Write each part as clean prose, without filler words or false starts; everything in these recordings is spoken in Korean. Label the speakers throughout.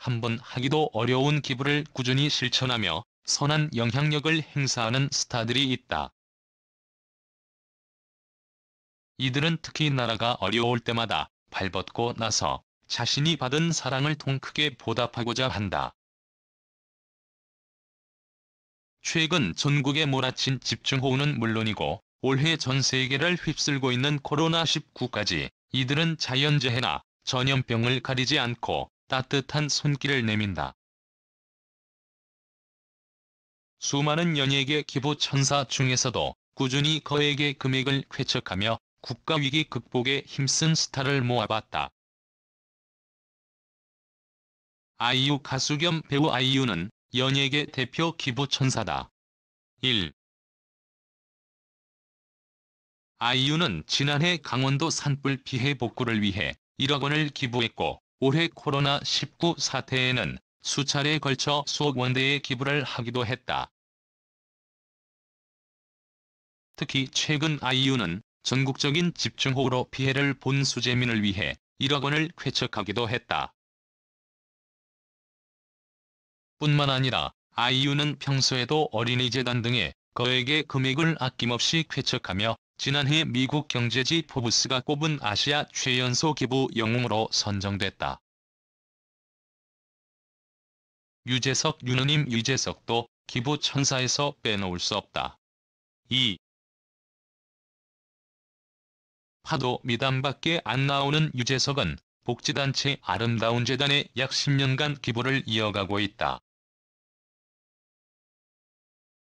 Speaker 1: 한 번 하기도 어려운 기부를 꾸준히 실천하며 선한 영향력을 행사하는 스타들이 있다. 이들은 특히 나라가 어려울 때마다 발벗고 나서 자신이 받은 사랑을 통 크게 보답하고자 한다. 최근 전국에 몰아친 집중호우는 물론이고 올해 전 세계를 휩쓸고 있는 코로나19까지 이들은 자연재해나 전염병을 가리지 않고 따뜻한 손길을 내민다. 수많은 연예계 기부 천사 중에서도 꾸준히 거액의 금액을 쾌척하며 국가위기 극복에 힘쓴 스타를 모아봤다. 아이유. 가수 겸 배우 아이유는 연예계 대표 기부 천사다. 1. 아이유는 지난해 강원도 산불 피해 복구를 위해 1억 원을 기부했고 올해 코로나19 사태에는 수차례에 걸쳐 수억 원대의 기부를 하기도 했다. 특히 최근 아이유는 전국적인 집중호우로 피해를 본 수재민을 위해 1억 원을 쾌척하기도 했다. 뿐만 아니라 아이유는 평소에도 어린이재단 등에 거액의 금액을 아낌없이 쾌척하며 지난해 미국 경제지 포브스가 꼽은 아시아 최연소 기부 영웅으로 선정됐다. 유재석. 유느님 유재석도 기부 천사에서 빼놓을 수 없다. 2. 파도 미담밖에 안 나오는 유재석은 복지단체 아름다운 재단에 약 10년간 기부를 이어가고 있다.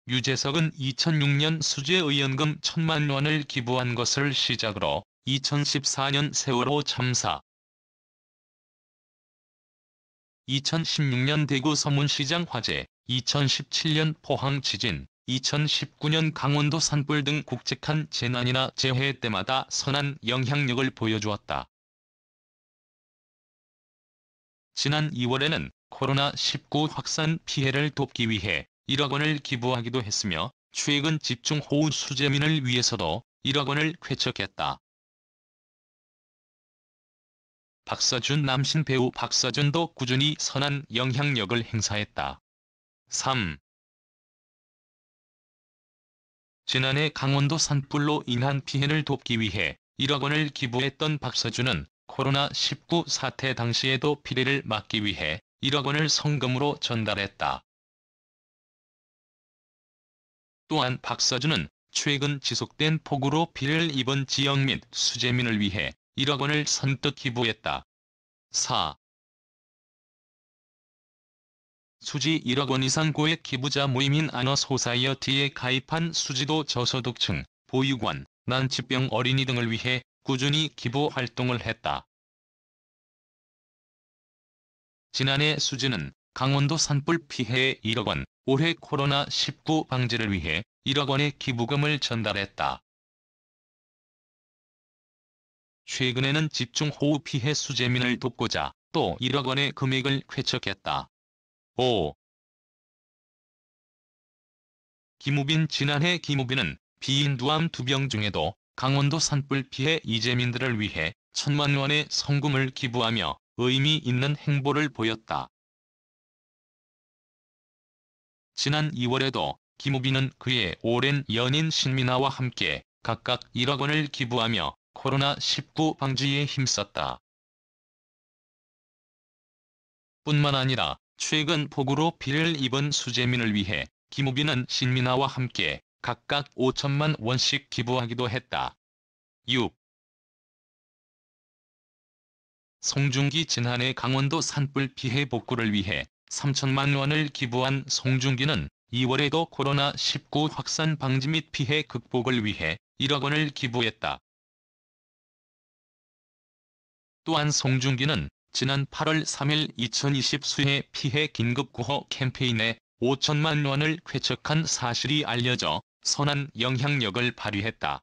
Speaker 1: 유재석은 2006년 수재의원금 1,000만 원을 기부한 것을 시작으로 2014년 세월호 참사, 2016년 대구 서문시장 화재, 2017년 포항 지진, 2019년 강원도 산불 등 굵직한 재난이나 재해 때마다 선한 영향력을 보여주었다. 지난 2월에는 코로나19 확산 피해를 돕기 위해 1억 원을 기부하기도 했으며 최근 집중호우 수재민을 위해서도 1억 원을 쾌척했다. 박서준. 남신 배우 박서준도 꾸준히 선한 영향력을 행사했다. 3. 지난해 강원도 산불로 인한 피해를 돕기 위해 1억 원을 기부했던 박서준은 코로나19 사태 당시에도 피해를 막기 위해 1억 원을 성금으로 전달했다. 또한 박서준은 최근 지속된 폭우로 피해를 입은 지역 및 수재민을 위해 1억 원을 선뜻 기부했다. 4. 수지 1억 원 이상 고액 기부자 모임인 아너소사이어티에 가입한 수지도 저소득층, 보육원, 난치병 어린이 등을 위해 꾸준히 기부 활동을 했다. 지난해 수지는 강원도 산불 피해에 1억 원, 올해 코로나19 방지를 위해 1억 원의 기부금을 전달했다. 최근에는 집중호우 피해 수재민을 돕고자 또 1억 원의 금액을 쾌척했다. 5. 김우빈. 지난해 김우빈은 비인두암 2병 중에도 강원도 산불 피해 이재민들을 위해 1,000만 원의 성금을 기부하며 의미 있는 행보를 보였다. 지난 2월에도 김우빈은 그의 오랜 연인 신민아와 함께 각각 1억 원을 기부하며 코로나19 방지에 힘썼다. 뿐만 아니라 최근 폭우로 피해를 입은 수재민을 위해 김우빈은 신민아와 함께 각각 5천만 원씩 기부하기도 했다. 6. 송중기. 지난해 강원도 산불 피해 복구를 위해 3천만 원을 기부한 송중기는 2월에도 코로나19 확산 방지 및 피해 극복을 위해 1억 원을 기부했다. 또한 송중기는 지난 8월 3일 2020 수해 피해 긴급 구호 캠페인에 5천만 원을 쾌척한 사실이 알려져 선한 영향력을 발휘했다.